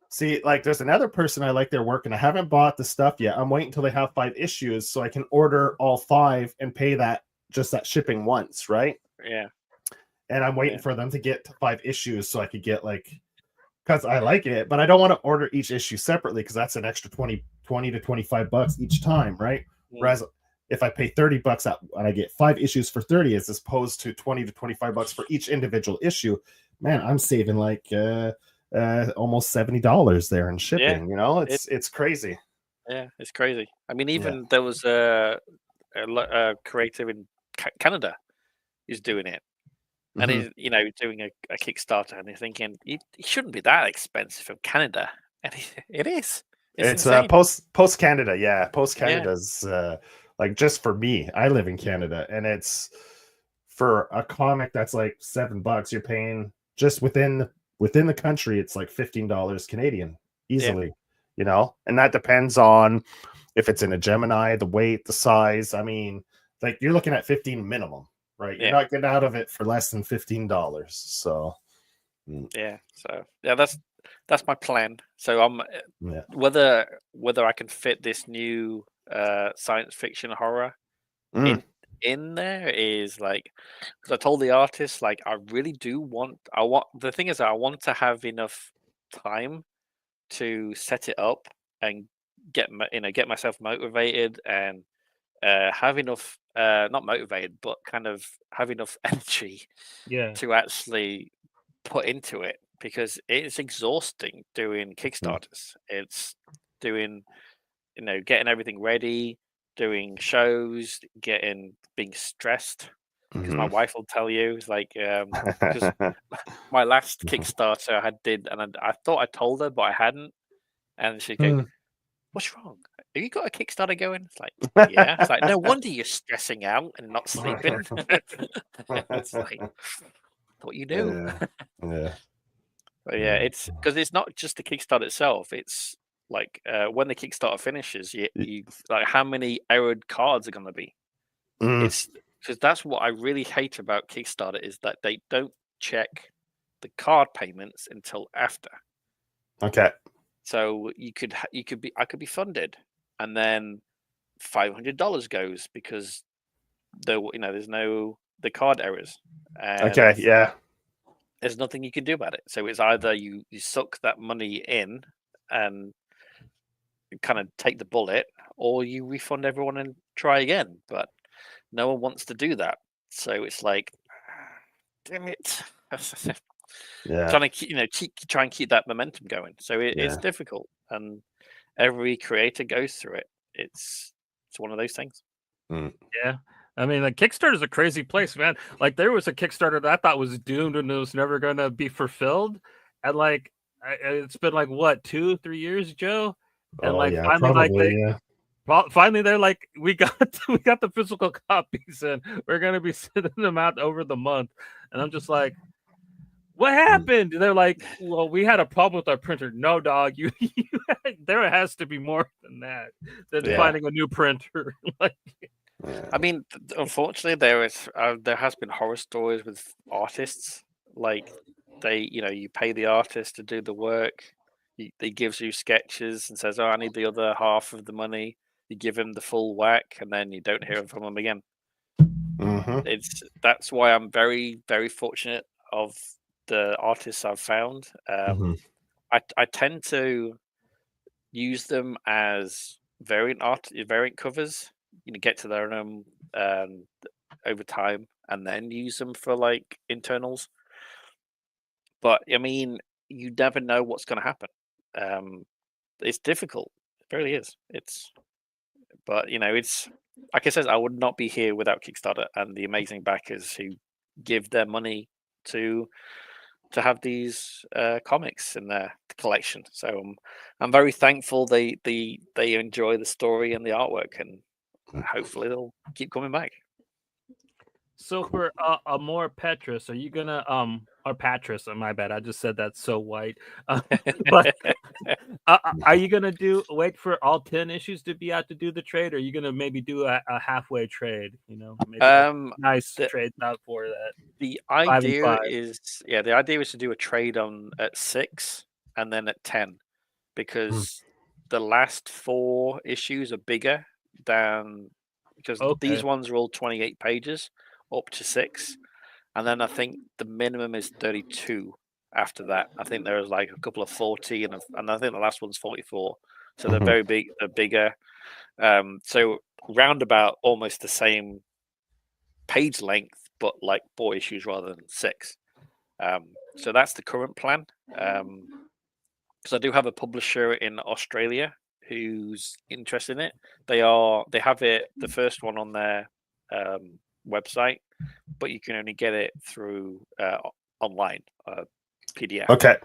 see, like there's another person I like their work, and I haven't bought the stuff yet. I'm waiting until they have 5 issues so I can order all 5 and pay that shipping once, right? Yeah, And I'm waiting yeah, for them to get to 5 issues so I could get like, because I like it, but I don't want to order each issue separately because that's an extra 20 to $25 each time, right? mm, Whereas if I pay $30 out and I get 5 issues for 30 as opposed to 20 to $25 for each individual issue, man, I'm saving like almost $70 there in yeah. shipping. You know, It it's crazy. yeah, it's crazy. I mean, Yeah. even there was a creator in Canada who's doing it, and Mhm. he's doing a Kickstarter, and he's thinking it shouldn't be that expensive from Canada, and it is. It's It's insane. post Canada, yeah. Post Yeah, Canada's like just for me. I live in Canada, and it's for a comic that's like $7. You're paying just within the country. It's like $15 Canadian yeah, easily, you know. And that depends on if it's in a Gemini, the weight, the size. I mean, like you're looking at 15 minimum, right? You're yeah, not getting out of it for less than $15. So yeah. So yeah, that's my plan. So I'm yeah. whether I can fit this new science fiction horror Mm, in there is like, because I told the artist like I really do want the thing is that I want to have enough time to set it up and get myself motivated and have enough not motivated but kind of have enough energy Yeah. to actually put into it, because it's exhausting doing mm, Kickstarters. It's doing, getting everything ready, doing shows, being stressed. Because my mhm. wife will tell you, it's like, because my last Kickstarter I did, and I thought I told her, but I hadn't. And she'd go, Mm. "What's wrong? Have you got a Kickstarter going?" It's like, "Yeah." It's like, "No wonder you're stressing out and not sleeping." It's like, "Thought you knew." Yeah. Yeah. But yeah, it's because it's not just the Kickstarter itself. It's like when the Kickstarter finishes, you like how many errored cards are going to be. Mm, It's because that's what I really hate about Kickstarter is that they don't check the card payments until after. okay. So you could be I could be funded, and then $500 goes because there's no the card errors. And Okay, yeah. there's nothing you can do about it. So it's either you suck that money in and kind of take the bullet, or you refund everyone and try again. But no one wants to do that. So it's like, damn it. Yeah. Trying to try and keep that momentum going. So it's difficult, and every creator goes through it. It's one of those things. Yeah. I mean, like, Kickstarter is a crazy place, man. Like, there was a Kickstarter that I thought was doomed and it was never going to be fulfilled. And like, it's been like, what, 2-3 years, Joe? And like, finally, probably, finally they're like, we got the physical copies and we're going to be sending them out over the month. And I'm just like, what happened? They're like, well, we had a problem with our printer. No, dog, there has to be more than that, than finding a new printer. Like, I mean, unfortunately, there has been horror stories with artists. Like, you pay the artist to do the work. He gives you sketches and says, "Oh, I need the other half of the money." You give him the full whack, and then you don't hear from him again. That's why I'm very, very fortunate of the artists I've found. I tend to use them as variant covers. Get to their own over time, and then use them for like internals. But I mean, you never know what's going to happen. It's difficult. It really is. But it's like I said, I would not be here without Kickstarter and the amazing backers who give their money to have these comics in their collection. So I'm very thankful they enjoy the story and the artwork, and hopefully they'll keep coming back. So for Amor Patris, are you gonna or Patris? My bad, I just said that so white. But are you gonna wait for all 10 issues to be out to do the trade, or are you gonna maybe do a halfway trade? Maybe nice trade out for that. The idea is to do a trade at 6 and then at 10, because the last 4 issues are bigger than, because these ones are all 28 pages up to 6, and then I think the minimum is 32 after that. I think there's like a couple of 40, and I think the last one's 44. So they're very big, they're bigger. So roundabout almost the same page length, but like 4 issues rather than 6. So that's the current plan. Because I do have a publisher in Australia who's interested in it. They have it, the first one, on their website, but you can only get it through online PDF. Okay.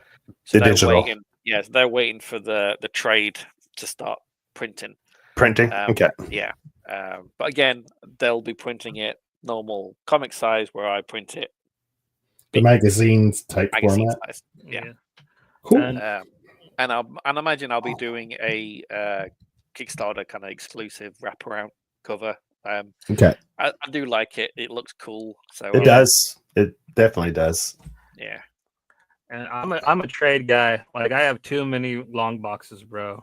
So they're waiting for the trade to start printing. Okay. Yeah. But again, they'll be printing it normal comic size, where I print it the magazine format. Size. Yeah. Cool. And I imagine I'll be doing a Kickstarter kind of exclusive wraparound cover. Okay. I do like it. It looks cool. So it does. It definitely does. Yeah. And I'm a trade guy. Like, I have too many long boxes, bro.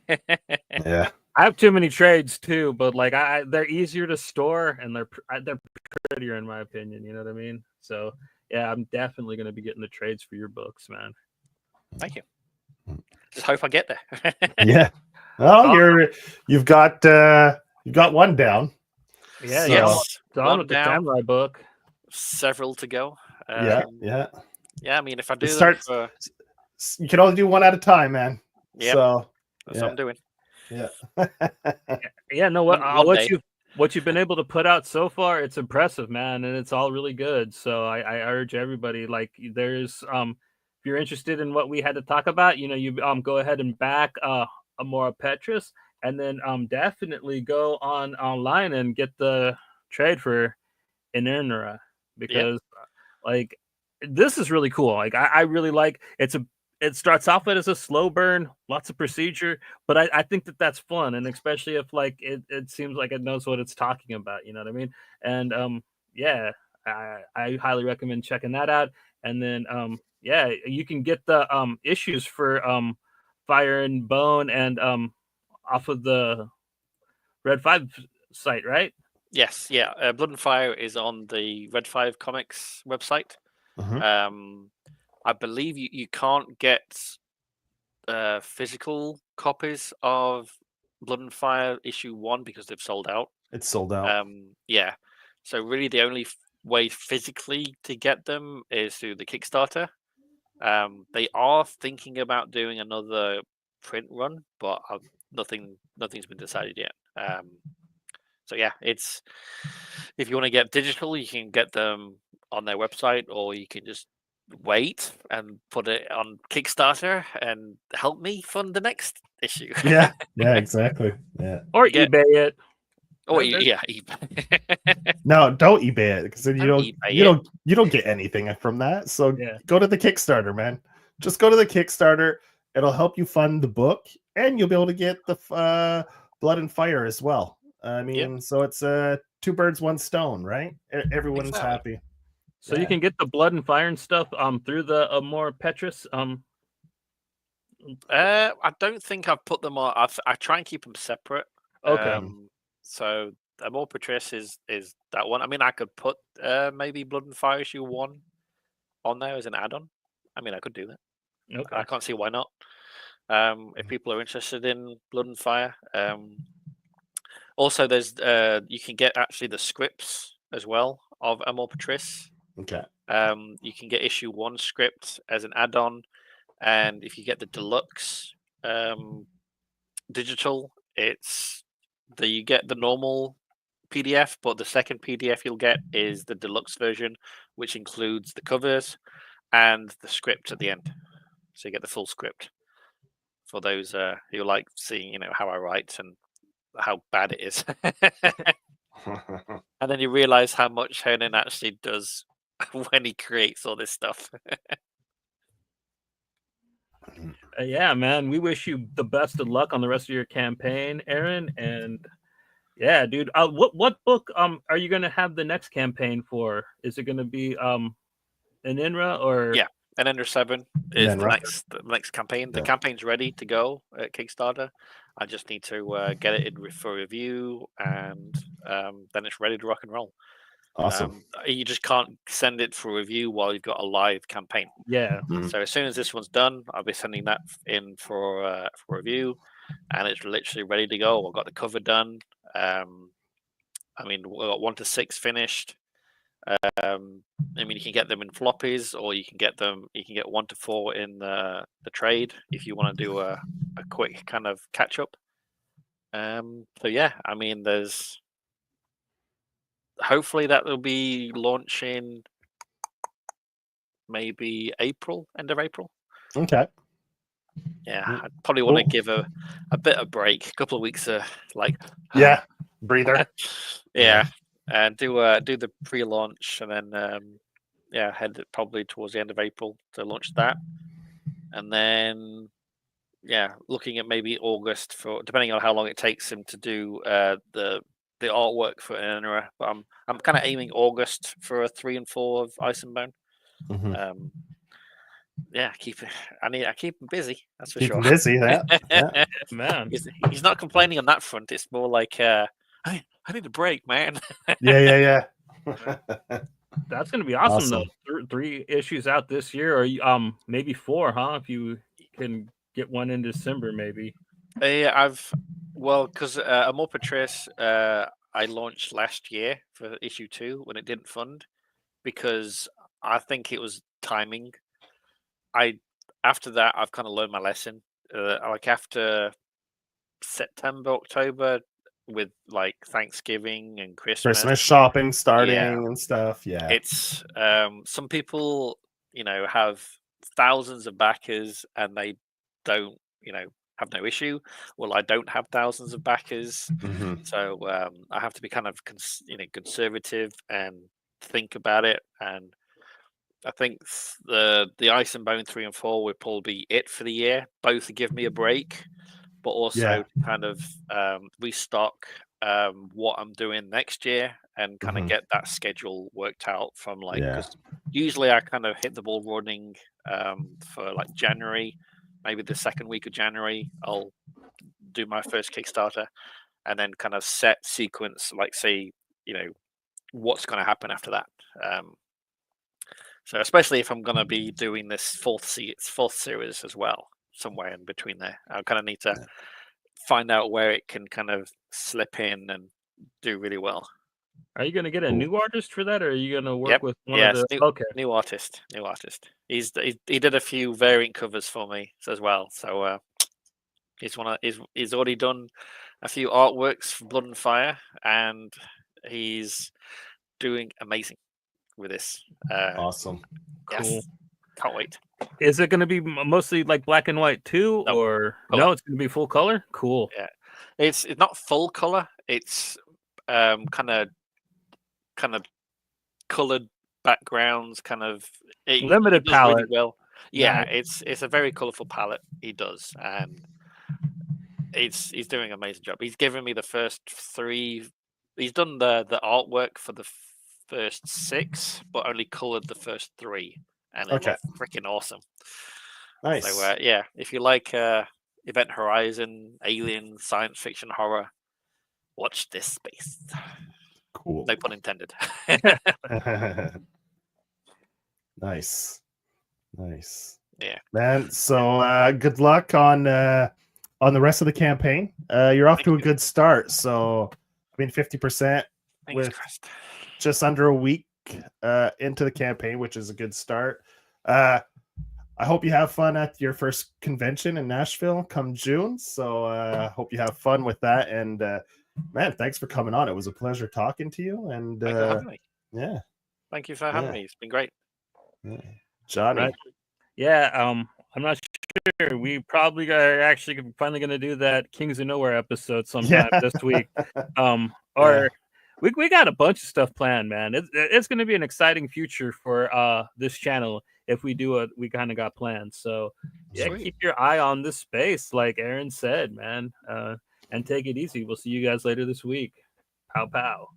Yeah. I have too many trades too, but like they're easier to store and they're prettier in my opinion. You know what I mean? So yeah, I'm definitely going to be getting the trades for your books, man. Thank you. Just hope I get there. Yeah. Well, you've got one down. Yeah. So, yes. Done with the samurai book. Several to go. Yeah. I mean, if I do you can only do one at a time, man. Yeah. So that's what I'm doing. Yeah. Yeah. No. What you've been able to put out so far, it's impressive, man, and it's all really good. So I urge everybody, like, there's if you're interested in what we had to talk about, you go ahead and back Amor Patris, and then definitely go online and get the trade for Inernera, because like, this is really cool. Like, I really like it starts off as a slow burn, lots of procedure, but I think that's fun, and especially if like it seems like it knows what it's talking about, you know what I mean? And I highly recommend checking that out. And then you can get the issues for Fire and Bone and off of the Red 5 site, right? Yes, yeah. Blood and Fire is on the Red 5 Comics website. Mhm. I believe you can't get physical copies of Blood and Fire issue 1 because they've sold out. It's sold out. Yeah. So really, the only way physically to get them is through the Kickstarter. They are thinking about doing another print run, but nothing's been decided yet. So yeah, it's if you want to get digital, you can get them on their website, or you can just wait and put it on Kickstarter and help me fund the next issue. Yeah, yeah, exactly. Yeah. Or Get- eBay it. Oh There's- yeah, No, don't eBay it because then you Don't don't eBay you it. don't get anything from that. So Yeah. go to the Kickstarter, man. Just go to the Kickstarter. It'll help you fund the book, and you'll be able to get the Blood and Fire as well. I mean, so it's two birds, one stone, right? Everyone's Exactly. happy. So you can get the Blood and Fire and stuff through the Amor Patris. I don't think I've put them on. I try and keep them separate. Okay. So Amor Patris is that one. I mean, I could put maybe Blood and Fire issue 1 on there as an add-on. I mean, I could do that. Okay. I can't see why not. If people are interested in Blood and Fire. Also, there's you can get actually the scripts as well of Amor Patris. Okay. You can get issue 1 script as an add-on, and if you get the deluxe digital, you get the normal PDF, but the second PDF you'll get is the deluxe version, which includes the covers and the script at the end. So you get the full script for those who like seeing, how I write and how bad it is. And then you realize how much Hernan actually does when he creates all this stuff. Yeah, man. We wish you the best of luck on the rest of your campaign, Aaron. And yeah, dude. What book are you gonna have the next campaign for? Is it gonna be an INRA or Yeah. And Ender 7 is the Nenra. next campaign. The Yeah. campaign's ready to go at Kickstarter. I just need to get it in for review, and then it's ready to rock and roll. Awesome. You just can't send it for review while you've got a live campaign. Yeah. Mhm. So as soon as this one's done, I'll be sending that in for review, and it's literally ready to go. I've got the cover done. I mean, we've got 1 to 6 finished. I mean, you can get them in floppies, or you can get 1 to 4 in the trade if you want to do a quick kind of catch up. So yeah, I mean, there's hopefully that will be launching maybe April, end of April. Okay. Yeah, Mm, I probably want to cool. give a bit of break, a couple of weeks, like Yeah. Breather. yeah, and do the pre-launch, and then head probably towards the end of April to launch that, and then looking at maybe August for, depending on how long it takes him to do the artwork for Enera. But I'm kind of aiming August for a 3 and 4 of Isenbone. Mhm. I keep him busy. That's for Keep sure. 'em busy. Yeah. Man. He's not complaining on that front. It's more like I need a break, man. Yeah. That's gonna be awesome, Awesome. though. 3 issues out this year, or maybe 4, huh? If you can get one in December, maybe. Because Amor Patris, I launched last year for issue 2 when it didn't fund, because I think it was timing. After that, I've kind of learned my lesson. Like after September, October, with like Thanksgiving and Christmas shopping starting Yeah. and stuff. Yeah. it's some people, have thousands of backers and they don't, have no issue. Well, I don't have thousands of backers, Mhm. so I have to be kind of conservative and think about it. And I think the Ice and Bone 3 and 4 would probably be it for the year. Both give me a break, but also Yeah. kind of restock what I'm doing next year and kind of Mhm. get that schedule worked out from Yeah. because usually I kind of hit the ball running for like January, maybe the second week of January, I'll do my first Kickstarter, and then kind of set sequence, like say what's going to happen after that. So especially if I'm going to be doing this fourth series as well, somewhere in between there, I kind of need to find out where it can kind of slip in and do really well. Are you going to get a new artist for that, or are you going to work with one of the? New artist. He did a few variant covers for me as well. So he's already done a few artworks for Blood and Fire, and he's doing amazing with this. Awesome. Yes. Cool. Can't wait. Is it going to be mostly like black and white too, or no? It's going to be full color. Cool. Yeah, it's not full color. It's kind of colored backgrounds, kind of limited palette. Really well. Yeah, it's a very colorful palette he does, and he's doing an amazing job. He's given me the first 3. He's done the artwork for the first 6, but only colored the first 3, and it looked freaking awesome. Nice. So yeah, if you like Event Horizon, alien, science fiction, horror, watch this space. Cool. No pun intended. Nice. Yeah, man. So good luck on the rest of the campaign. You're off to a good start. So 50% with just under a week into the campaign, which is a good start. I hope you have fun at your first convention in Nashville come June. So hope you have fun with that. And man, thanks for coming on. It was a pleasure talking to you. And thanks for having me. Yeah. Thank you for having me. It's been great. Yeah. Johnny. Right. Yeah, I'm not sure. We probably are actually finally going to do that Kings of Nowhere episode sometime this week. Or we got a bunch of stuff planned, man. It's going to be an exciting future for this channel if we do what we kind of got planned. So yeah, keep your eye on this space, like Aaron said, man. And take it easy. We'll see you guys later this week. Pow pow.